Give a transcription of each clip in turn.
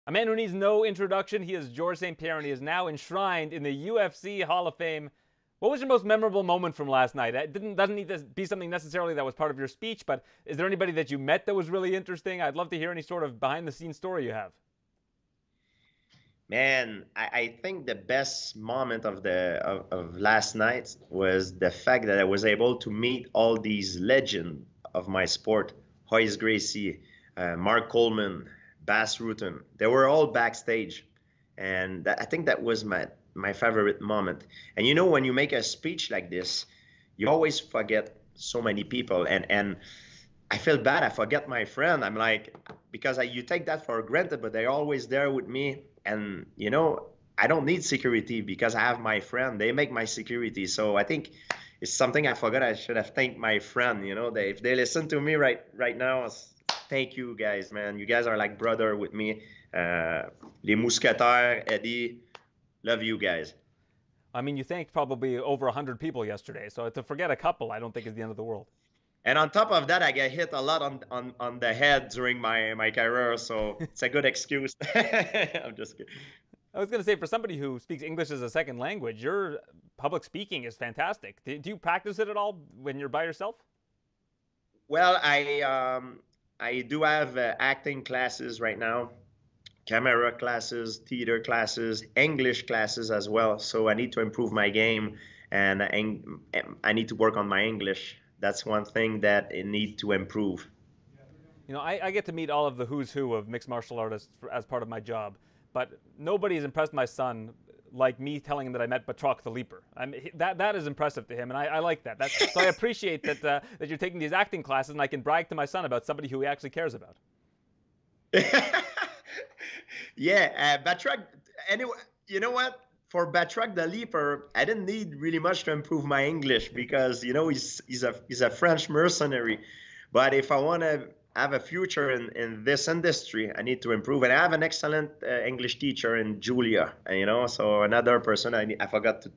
A man who needs no introduction, he is Georges St-Pierre, and he is now enshrined in the UFC Hall of Fame. What was your most memorable moment from last night? It doesn't need to be something necessarily that was part of your speech, but is there anybody that you met that was really interesting? I'd love to hear any sort of behind-the-scenes story you have. Man, I think the best moment of last night was the fact that I was able to meet all these legends of my sport, Hoyce Gracie, Mark Coleman, Bas Rutten. They were all backstage, and I think that was my favorite moment. And you know, when you make a speech like this, you always forget so many people, and I feel bad. I forget my friend. I'm like, because you take that for granted, but they're always there with me. And, I don't need security because I have my friend. They make my security. So I think it's something I forgot. I should have thanked my friend. If they listen to me right now, thank you guys, man. You guys are like brother with me. Les Mousquetaires, Eddie, love you guys. I mean, you thanked probably over 100 people yesterday, so to forget a couple, I don't think is the end of the world. And on top of that, I get hit a lot on the head during my career, so it's a good excuse. I'm just kidding. I was going to say, for somebody who speaks English as a second language, your public speaking is fantastic. Do you practice it at all when you're by yourself? Well, I do have acting classes right now, camera classes, theater classes, English classes as well. So I need to improve my game, and I need to work on my English. That's one thing that it need to improve. I get to meet all of the who's who of mixed martial artists as part of my job, but nobody has impressed my son like me telling him that I met Batroc the Leaper. That is impressive to him, and I like that. So I appreciate that you're taking these acting classes, and I can brag to my son about somebody who he actually cares about. Yeah, Batroc. Anyway, you know what? For Batroc the Leaper, I didn't need really much to improve my English because he's a French mercenary. But if I want to have a future in this industry, I need to improve. And I have an excellent English teacher in Julia. So another person I forgot to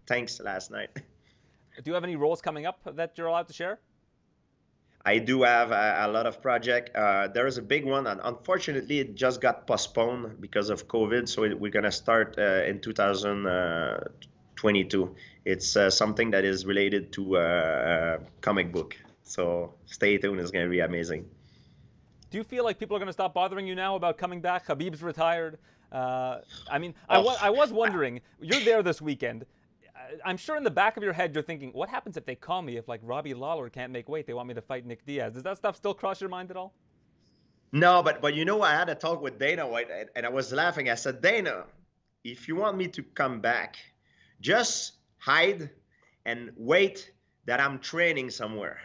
thanks last night. Do you have any roles coming up that you're allowed to share? I do have a lot of project. There is a big one, and unfortunately, it just got postponed because of COVID. So we're gonna start in 2022. It's something that is related to comic book. So stay tuned. It's gonna be amazing. Do you feel like people are going to stop bothering you now about coming back? Khabib's retired. Oh, I was wondering, you're there this weekend. I'm sure in the back of your head you're thinking, what happens if they call me if like Robbie Lawler can't make weight? They want me to fight Nick Diaz. Does that stuff still cross your mind at all? no, but I had a talk with Dana White, and I was laughing. I said, Dana, if you want me to come back, just hide and wait that I'm training somewhere.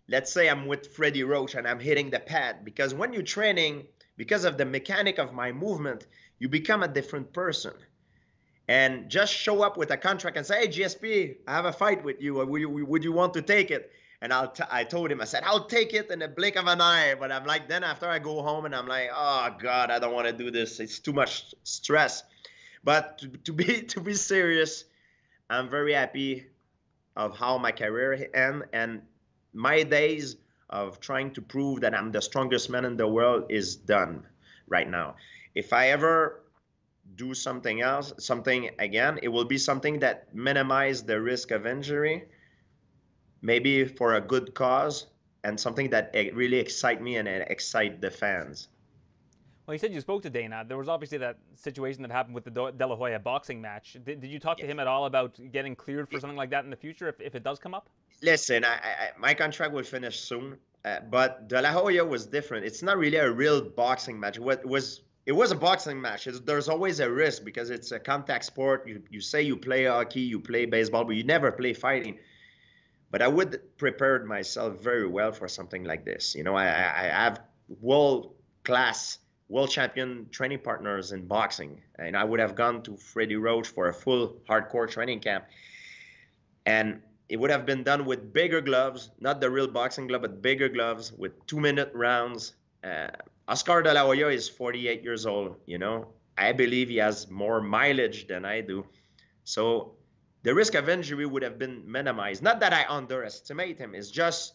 Let's say I'm with Freddie Roach and I'm hitting the pad, because when you're training, because of the mechanic of my movement, you become a different person. And just show up with a contract and say, hey, GSP, I have a fight with you. Would you want to take it? And I told him, I said, I'll take it in the blink of an eye. But I'm like, then after I go home and I'm like, oh God, I don't want to do this. It's too much stress. But to be serious, I'm very happy of how my career end, and my days of trying to prove that I'm the strongest man in the world is done right now. If I ever do something else, something again, it will be something that minimize the risk of injury, maybe for a good cause, and something that really excite me and excite the fans. Well, you said you spoke to Dana. There was obviously that situation that happened with the De La Hoya boxing match. Did you talk to him at all about getting cleared for something like that in the future if it does come up? Listen, my contract will finish soon, but De La Hoya was different. It's not really a real boxing match. It was a boxing match. There's always a risk because it's a contact sport. You say you play hockey, you play baseball, but you never play fighting. But I would prepared myself very well for something like this. I have world class, world champion training partners in boxing, and I would have gone to Freddie Roach for a full hardcore training camp, and it would have been done with bigger gloves, not the real boxing glove, but bigger gloves with 2-minute rounds. Oscar De La Hoya is 48 years old. I believe he has more mileage than I do. So the risk of injury would have been minimized. Not that I underestimate him. It's just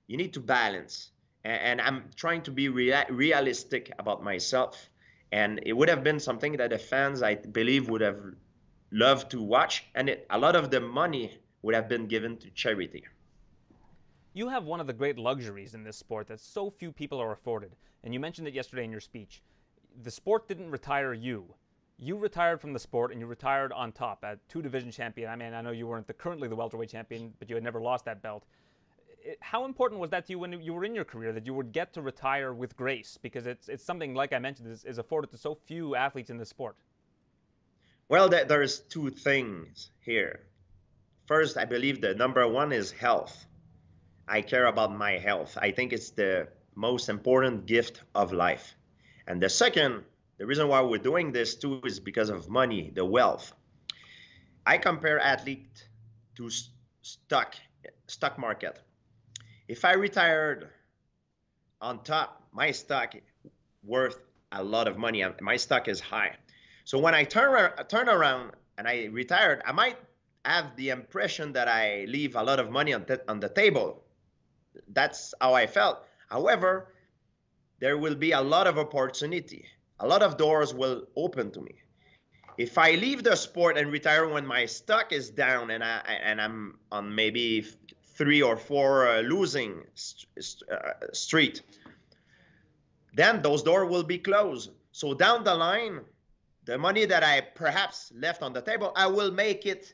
you need to balance. And I'm trying to be realistic about myself. And it would have been something that the fans, I believe, would have loved to watch. And a lot of the money would have been given to charity. You have one of the great luxuries in this sport that so few people are afforded, and you mentioned it yesterday in your speech. The sport didn't retire you. You retired from the sport, and you retired on top at two-division champion. I mean, I know you weren't currently the welterweight champion, but you had never lost that belt. How important was that to you when you were in your career, that you would get to retire with grace? Because it's something, like I mentioned, is afforded to so few athletes in this sport. Well, there's two things here. First, I believe the number one is health. I care about my health. I think it's the most important gift of life. And the second, the reason why we're doing this too is because of money, the wealth. I compare athlete to stock market. If I retired on top, my stock worth a lot of money. My stock is high. So when I turn around and I retired, I might have the impression that I leave a lot of money on the table. That's how I felt. However, there will be a lot of opportunity. A lot of doors will open to me. If I leave the sport and retire when my stock is down and I'm on maybe 3 or 4 losing street, then those doors will be closed. So down the line, the money that I perhaps left on the table, I will make it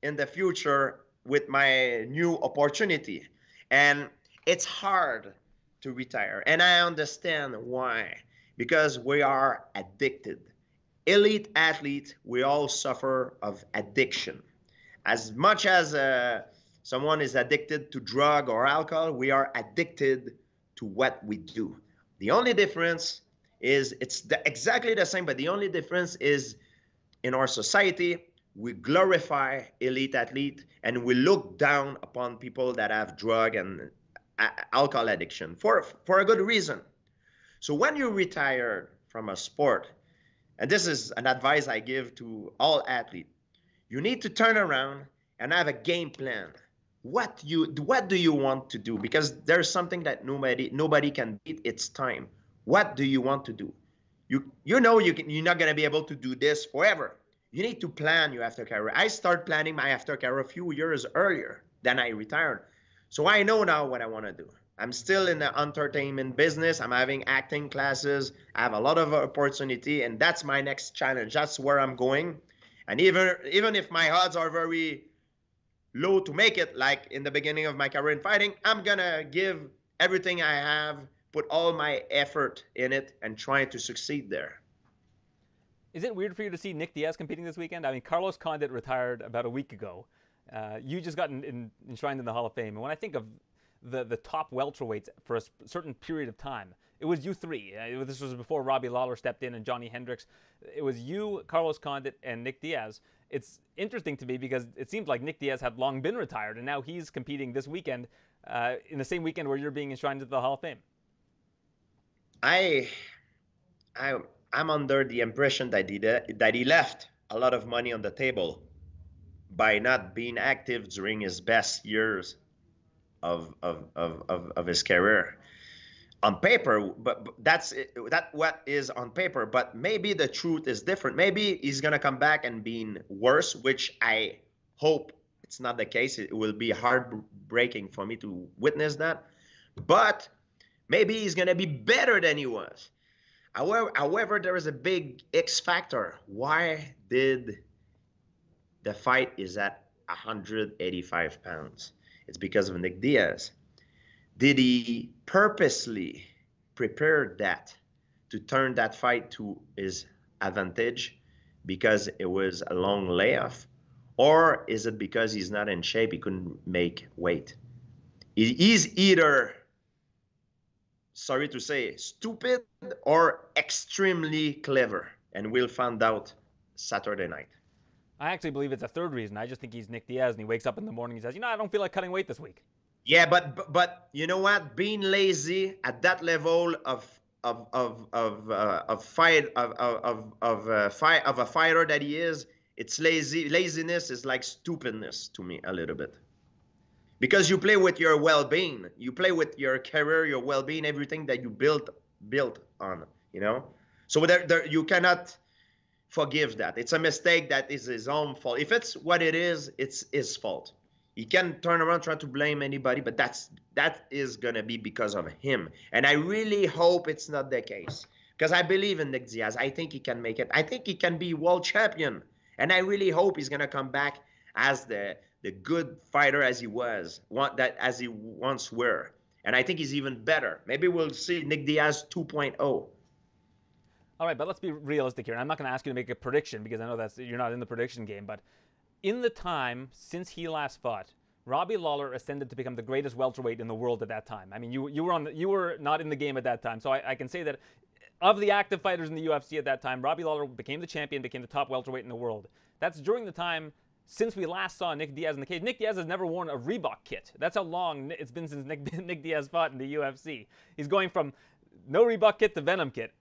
in the future with my new opportunity. And it's hard to retire. And I understand why. Because we are addicted. Elite athletes, we all suffer of addiction. As much as someone is addicted to drug or alcohol, we are addicted to what we do. The only difference is exactly the same, but the only difference is in our society, we glorify elite athlete and we look down upon people that have drug and alcohol addiction for a good reason. So when you retire from a sport, and this is an advice I give to all athletes, you need to turn around and have a game plan. What do you want to do? Because there's something that nobody can beat. It's time. What do you want to do? You're not going to be able to do this forever. You need to plan your after career. I started planning my after career a few years earlier than I retired. So I know now what I want to do. I'm still in the entertainment business. I'm having acting classes. I have a lot of opportunity, and that's my next challenge. That's where I'm going. And even if my odds are very low to make it, like in the beginning of my career in fighting, I'm going to give everything I have, put all my effort in it, and try to succeed there. Is it weird for you to see Nick Diaz competing this weekend? I mean, Carlos Condit retired about a week ago. You just got enshrined in the Hall of Fame. And when I think of the top welterweights for a certain period of time, it was you three. This was before Robbie Lawler stepped in and Johnny Hendricks. It was you, Carlos Condit, and Nick Diaz. It's interesting to me because it seems like Nick Diaz had long been retired, and now he's competing this weekend in the same weekend where you're being enshrined into the Hall of Fame. I'm under the impression that he left a lot of money on the table by not being active during his best years of his career. On paper, but that's what is on paper. But maybe the truth is different. Maybe he's gonna come back and being worse, which I hope it's not the case. It will be heartbreaking for me to witness that. But maybe he's gonna be better than he was. However, there is a big X factor. Why did the fight is at 185 pounds? It's because of Nick Diaz. Did he purposely prepare that to turn that fight to his advantage because it was a long layoff? Or is it because he's not in shape, he couldn't make weight? He's either, sorry to say, stupid or extremely clever. And we'll find out Saturday night. I actually believe it's a third reason. I just think he's Nick Diaz, and he wakes up in the morning and says, I don't feel like cutting weight this week. Yeah, but you know what? Being lazy at that level of a fighter that he is, it's lazy. Laziness is like stupidness to me a little bit. Because you play with your well-being, you play with your career, your well-being, everything that you built on, So you cannot forgive that. It's a mistake that is his own fault. If it's what it is, it's his fault. He can turn around, try to blame anybody, but that is gonna be because of him. And I really hope it's not the case, because I believe in Nick Diaz. I think he can make it. I think he can be world champion, and I really hope he's gonna come back as the good fighter as he was, as he once were. And I think he's even better. Maybe we'll see Nick Diaz 2.0. All right, but let's be realistic here. And I'm not going to ask you to make a prediction because I know you're not in the prediction game. But in the time since he last fought, Robbie Lawler ascended to become the greatest welterweight in the world at that time. I mean, you were not in the game at that time, so I can say that of the active fighters in the UFC at that time, Robbie Lawler became the champion, became the top welterweight in the world. That's during the time since we last saw Nick Diaz in the cage. Nick Diaz has never worn a Reebok kit. That's how long it's been since Nick Diaz fought in the UFC. He's going from no Reebok kit to Venom kit.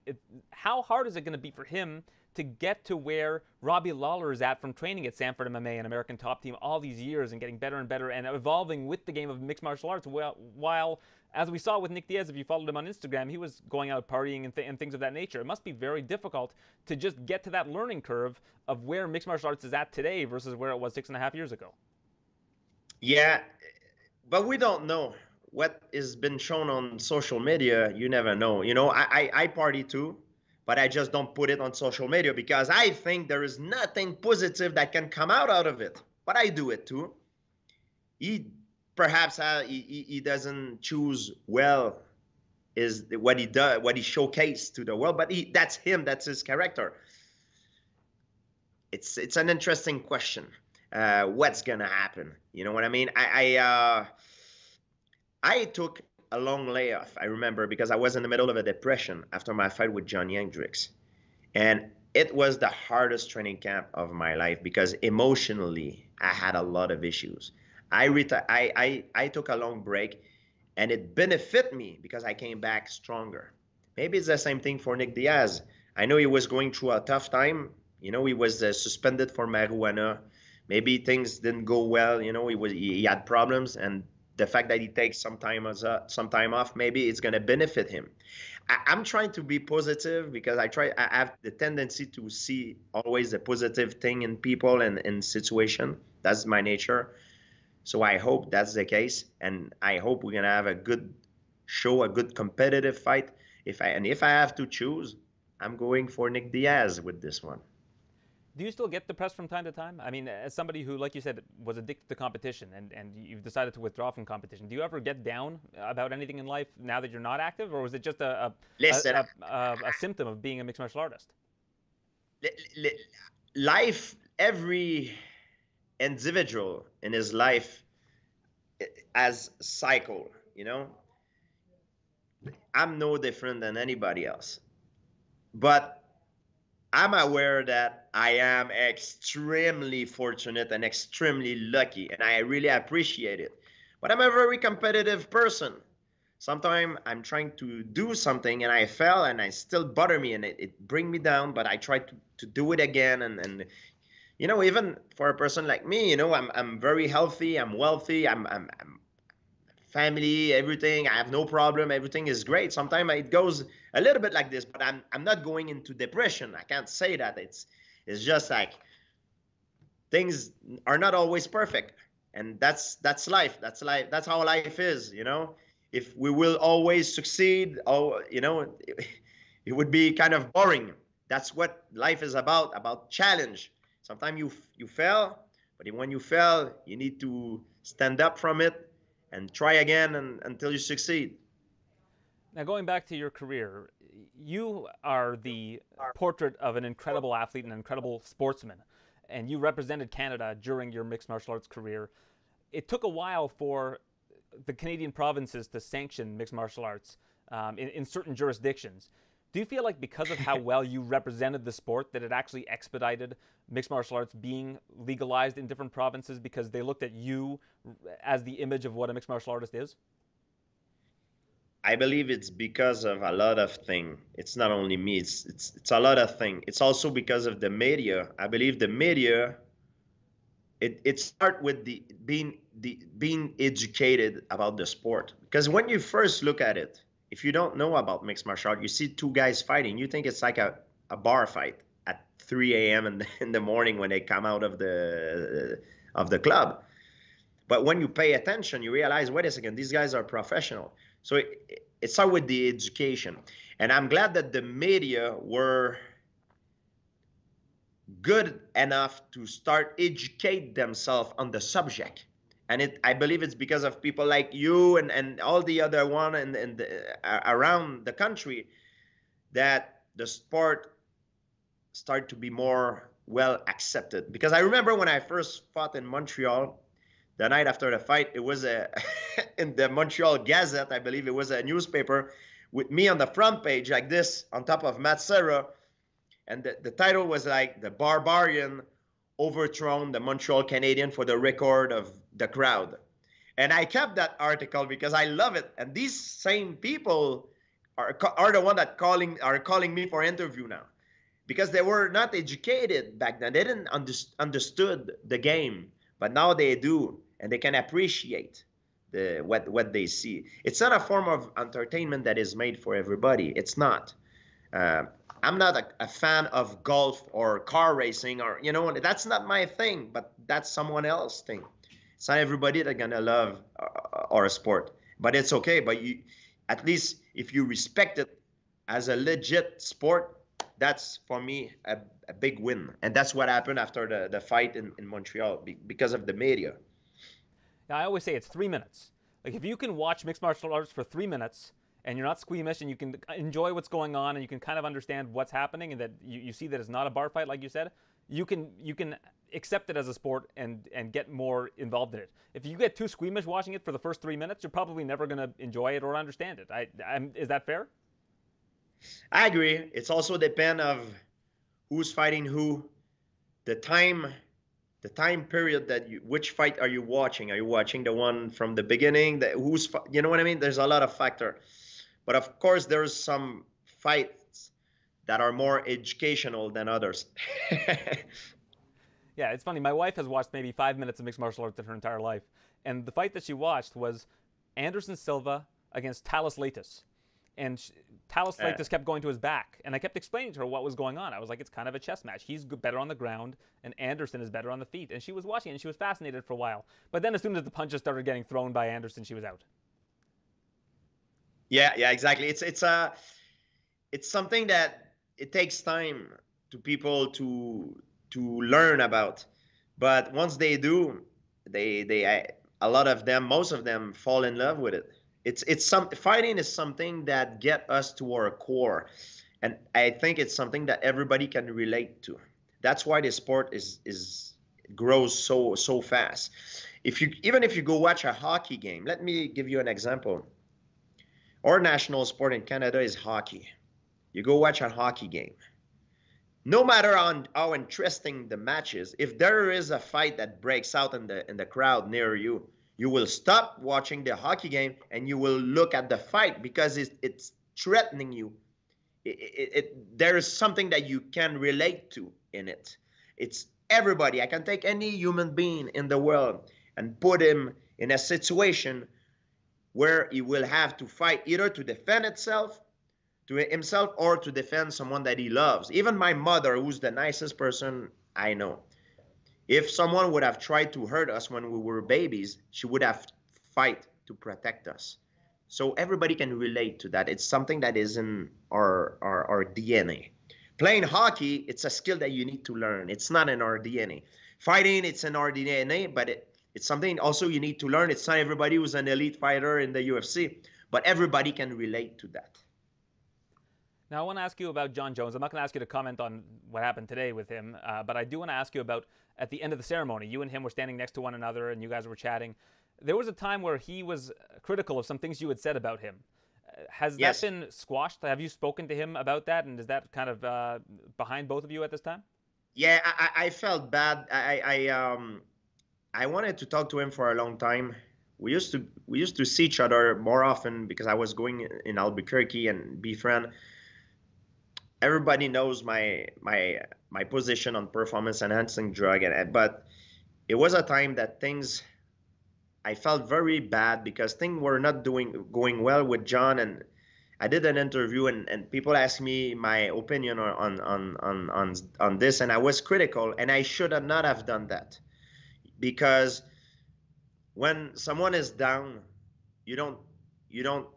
How hard is it going to be for him to get to where Robbie Lawler is at from training at Sanford MMA, an American top team, all these years and getting better and better and evolving with the game of mixed martial arts? While, as we saw with Nick Diaz, if you followed him on Instagram, he was going out partying and things of that nature. It must be very difficult to just get to that learning curve of where mixed martial arts is at today versus where it was 6.5 years ago. Yeah, but we don't know. What has been shown on social media, you never know. You know, I party too, but I just don't put it on social media because I think there is nothing positive that can come out of it. But I do it too. He perhaps he doesn't choose well is what he does, what he showcased to the world, but that's him, that's his character. It's an interesting question. What's gonna happen? You know what I mean? I took a long layoff, I remember, because I was in the middle of a depression after my fight with John Hendricks. And it was the hardest training camp of my life because emotionally, I had a lot of issues. I took a long break, and it benefited me because I came back stronger. Maybe it's the same thing for Nick Diaz. I know he was going through a tough time. You know, he was suspended for marijuana. Maybe things didn't go well. You know, he had problems, and the fact that he takes some time off, maybe it's going to benefit him. I'm trying to be positive because I have the tendency to see always the positive thing in people and in situation. That's my nature. So I hope that's the case, and I hope we're going to have a good show, a good competitive fight. If I have to choose, I'm going for Nick Diaz with this one. Do you still get depressed from time to time? I mean, as somebody who, like you said, was addicted to competition and you've decided to withdraw from competition, do you ever get down about anything in life now that you're not active, or was it just a symptom of being a mixed martial artist? Life, every individual in his life has a cycle, you know? I'm no different than anybody else. But I'm aware that I am extremely fortunate and extremely lucky, and I really appreciate it. But I'm a very competitive person. Sometimes I'm trying to do something and I fail and it still bother me and it brings me down, but I try to do it again. And you know, even for a person like me, you know, I'm very healthy, I'm wealthy, I'm family, everything. I have no problem. Everything is great. Sometimes it goes a little bit like this, but I'm not going into depression. I can't say that. It's just like things are not always perfect, and that's life. That's life. That's how life is. You know, if we will always succeed, you know, it would be kind of boring. That's what life is about challenge. Sometimes you fail, but when you fail, you need to stand up from it and try again until you succeed. Now, going back to your career, you are the portrait of an incredible athlete and an incredible sportsman, and you represented Canada during your mixed martial arts career. It took a while for the Canadian provinces to sanction mixed martial arts in certain jurisdictions. Do you feel like because of how well you represented the sport that it actually expedited mixed martial arts being legalized in different provinces because they looked at you as the image of what a mixed martial artist is? I believe it's because of a lot of things. It's not only me, it's a lot of things. It's also because of the media. I believe the media, it starts with being educated about the sport. Because when you first look at it, if you don't know about mixed martial art, you see two guys fighting, you think it's like a bar fight at 3 a.m. In the morning when they come out of the club. But when you pay attention, you realize, wait a second, these guys are professional. So it starts with the education. And I'm glad that the media were good enough to start educate themselves on the subject. And I believe it's because of people like you and all the other one around the country that the sport start to be more well accepted. Because I remember when I first fought in Montreal, the night after the fight, it was in the Montreal Gazette, I believe it was a newspaper, with me on the front page like this on top of Matt Serra. And the title was like, "The Barbarian Overthrown the Montreal Canadian for the Record of the Crowd." And I kept that article because I love it. And these same people are the one that are calling me for interview now, because they were not educated back then. They didn't understood the game, but now they do, and they can appreciate what they see. It's not a form of entertainment that is made for everybody. It's not. I'm not a fan of golf or car racing, or that's not my thing, but that's someone else's thing. It's not everybody that's gonna love our sport, but it's okay. But at least if you respect it as a legit sport, that's for me a big win. And that's what happened after the fight in Montreal because of the media. Now, I always say it's 3 minutes. Like, if you can watch mixed martial arts for 3 minutes and you're not squeamish and you can enjoy what's going on and you can kind of understand what's happening, and that you see that it's not a bar fight, like you said, you can accept it as a sport and get more involved in it. If you get too squeamish watching it for the first 3 minutes, you're probably never going to enjoy it or understand it. Is that fair? I agree. It's also depend of who's fighting who, the time period which fight are you watching? Are you watching the one from the beginning? You know what I mean? There's a lot of factor. But of course, there's some fights that are more educational than others. Yeah, it's funny. My wife has watched maybe 5 minutes of mixed martial arts in her entire life. And the fight that she watched was Anderson Silva against Thales Leites. And Thales Leites kept going to his back. And I kept explaining to her what was going on. I was like, it's kind of a chess match. He's better on the ground, and Anderson is better on the feet. And she was watching it, and she was fascinated for a while. But then as soon as the punches started getting thrown by Anderson, she was out. Yeah, exactly. It's something that it takes time to people to learn about. But once they do, a lot of them, most of them fall in love with it. Fighting is something that get us to our core, and I think it's something that everybody can relate to. That's why the sport grows so fast. Even if you go watch a hockey game, let me give you an example. Our national sport in Canada is hockey. You go watch a hockey game. No matter how interesting the match is, if there is a fight that breaks out in the crowd near you, you will stop watching the hockey game and you will look at the fight, because it's threatening you. There is something that you can relate to in it. It's everybody. I can take any human being in the world and put him in a situation where he will have to fight either to defend himself or to defend someone that he loves. Even my mother, who's the nicest person I know, if someone would have tried to hurt us when we were babies, she would have fight to protect us. So everybody can relate to that. It's something that is in our DNA. Playing hockey, it's a skill that you need to learn. It's not in our DNA. Fighting, it's in our DNA, but it's something also you need to learn. It's not everybody who's an elite fighter in the UFC, but everybody can relate to that. Now, I want to ask you about Jon Jones. I'm not going to ask you to comment on what happened today with him, but I do want to ask you about, at the end of the ceremony, you and him were standing next to one another and you guys were chatting. There was a time where he was critical of some things you had said about him. Has that been squashed? Have you spoken to him about that? And is that kind of behind both of you at this time? Yeah, I felt bad. I wanted to talk to him for a long time. We used to see each other more often because I was going in Albuquerque and be friend. Everybody knows my position on performance enhancing drug, but it was a time that I felt very bad because things were not going well with John, and I did an interview, and people asked me my opinion on this, and I was critical, and I should have not have done that, because when someone is down, you don't you don't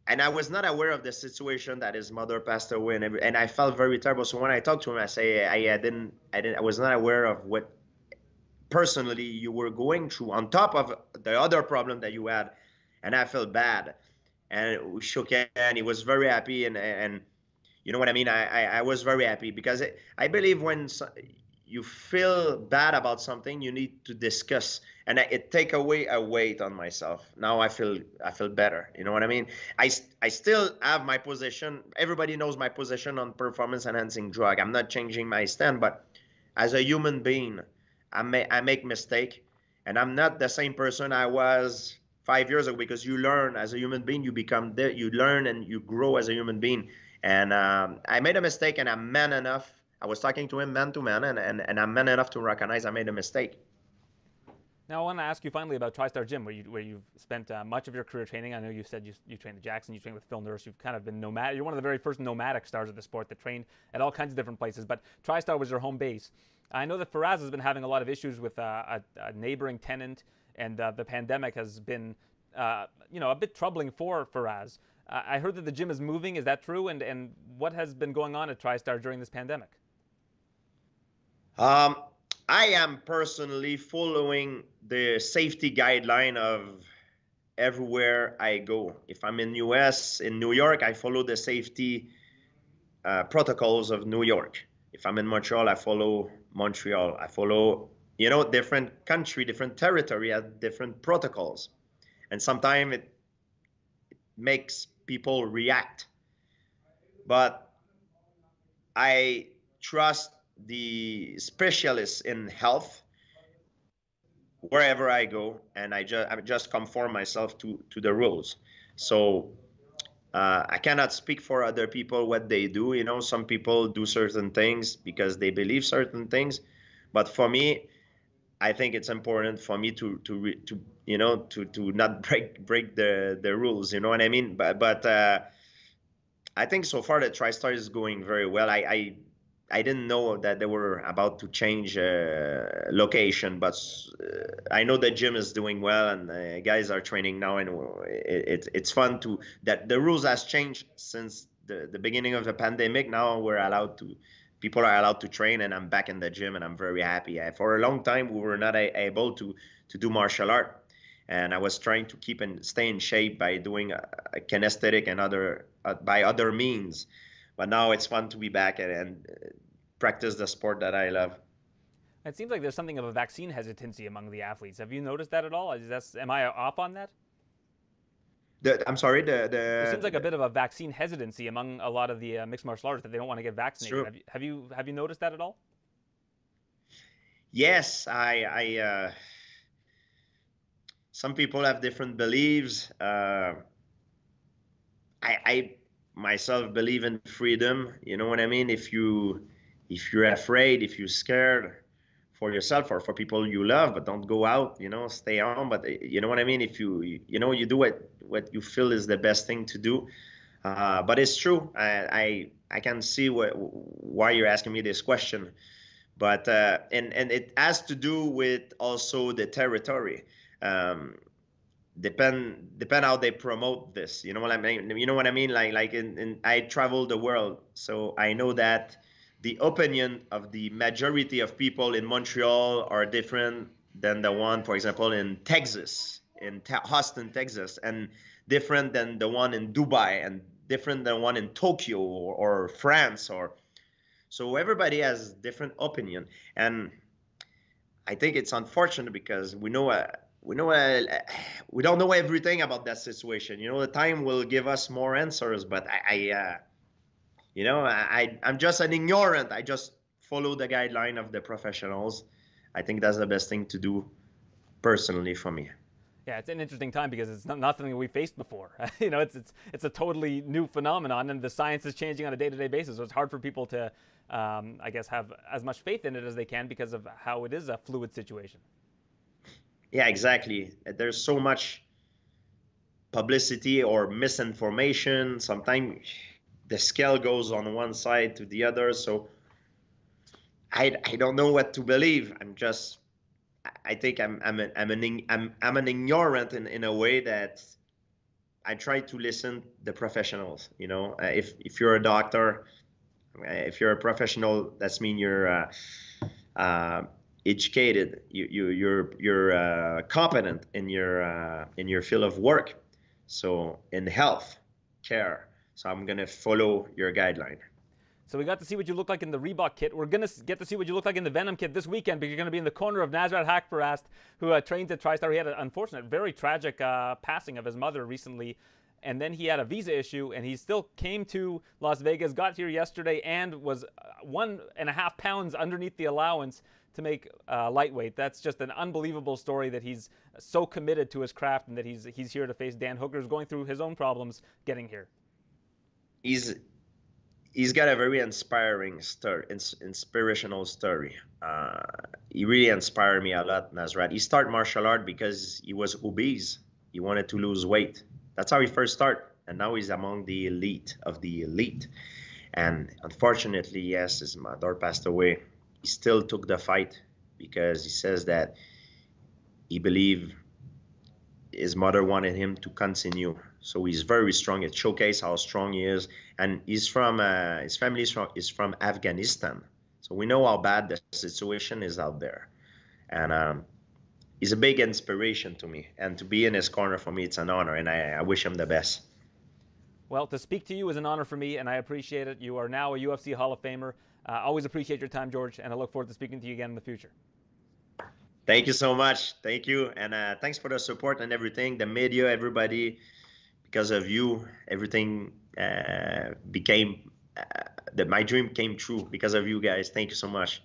and I was not aware of the situation that his mother passed away, and I felt very terrible. So when I talked to him, I say I was not aware of what personally you were going through on top of the other problem that you had, and I felt bad. And we shook hands. He was very happy, and you know what I mean. I was very happy because I believe when you feel bad about something, you need to discuss, and it take away a weight on myself. Now I feel better. You know what I mean? I still have my position. Everybody knows my position on performance enhancing drug. I'm not changing my stand, but as a human being, I make mistake, and I'm not the same person I was 5 years ago, because you learn as a human being, you learn and you grow as a human being. And I made a mistake, and I'm man enough. I was talking to him man to man, and I'm man enough to recognize I made a mistake. Now, I want to ask you finally about TriStar Gym, where you've spent much of your career training. I know you said you trained at Jackson, you trained with Phil Nurse. You've kind of been nomadic. You're one of the very first nomadic stars of the sport that trained at all kinds of different places. But TriStar was your home base. I know that Firas has been having a lot of issues with a neighboring tenant, and the pandemic has been, a bit troubling for Firas. I heard that the gym is moving. Is that true? And what has been going on at TriStar during this pandemic? I am personally following the safety guideline of everywhere I go. If I'm in US, in New York, I follow the safety protocols of New York. If I'm in Montreal, I follow Montreal. I follow, different country, different territory has different protocols. And sometimes it makes people react. But I trust the specialists in health wherever I go, and I just conform myself to the rules. So I cannot speak for other people what they do. Some people do certain things because they believe certain things, but for me, I think it's important for me to not break the rules. You know what I mean? But I think so far the TriStar is going very well. I didn't know that they were about to change location, but I know the gym is doing well, and guys are training now, and it's fun that the rules has changed since the beginning of the pandemic. Now people are allowed to train, and I'm back in the gym, and I'm very happy. For a long time, we were not able to do martial art, and I was trying to stay in shape by doing a kinesthetic and by other means. But now it's fun to be back and practice the sport that I love. It seems like there's something of a vaccine hesitancy among the athletes. Have you noticed that at all? Am I off on that? I'm sorry. There seems like a bit of a vaccine hesitancy among a lot of the mixed martial artists, that they don't want to get vaccinated. Have you noticed that at all? Yes, some people have different beliefs. I myself believe in freedom. You know what I mean? If you're afraid, if you're scared for yourself or for people you love, but don't go out, stay home. But you know what I mean? If you do what you feel is the best thing to do. But it's true. I can see why you're asking me this question. But and it has to do with also the territory. Depend how they promote this. You know what I mean? Like I travel the world, so I know that the opinion of the majority of people in Montreal are different than the one, for example, in Texas, in Austin, Texas, and different than the one in Dubai, and different than one in Tokyo or France. So everybody has different opinion, and I think it's unfortunate because we don't know everything about that situation. The time will give us more answers, but I'm just an ignorant. I just follow the guideline of the professionals. I think that's the best thing to do personally for me. Yeah, it's an interesting time because it's not something we faced before. It's a totally new phenomenon, and the science is changing on a day-to-day basis. So it's hard for people to, I guess, have as much faith in it as they can because of how it is a fluid situation. Yeah, exactly. There's so much publicity or misinformation. Sometimes the scale goes on one side to the other. So I don't know what to believe. I think I'm an ignorant in a way that I try to listen to the professionals. You know, if you're a doctor, if you're a professional, that's mean you're educated. You're competent in your field of work. So in health care. So I'm gonna follow your guideline. So we got to see what you look like in the Reebok kit. We're going to get to see what you look like in the Venom kit this weekend, because you're going to be in the corner of Nasrat Hakparast, who trains at TriStar. He had an unfortunate, very tragic passing of his mother recently, and then he had a visa issue, and he still came to Las Vegas, got here yesterday, and was 1.5 pounds underneath the allowance to make lightweight. That's just an unbelievable story, that he's so committed to his craft and that he's here to face Dan Hooker, who's going through his own problems getting here. He's got a very inspiring story, inspirational story. He really inspired me a lot, Nasrat. He started martial art because he was obese. He wanted to lose weight. That's how he first started. And now he's among the elite of the elite. And unfortunately, yes, his mother passed away. He still took the fight because he says that he believed his mother wanted him to continue. So he's very strong. It showcases how strong he is. And he's from his family is from Afghanistan. So we know how bad the situation is out there. And he's a big inspiration to me. And to be in his corner, for me, it's an honor. And I wish him the best. Well, to speak to you is an honor for me, and I appreciate it. You are now a UFC Hall of Famer. Always appreciate your time, George, and I look forward to speaking to you again in the future. Thank you so much. Thank you. And thanks for the support and everything. The media, everybody, because of you, everything became, my dream came true because of you guys. Thank you so much.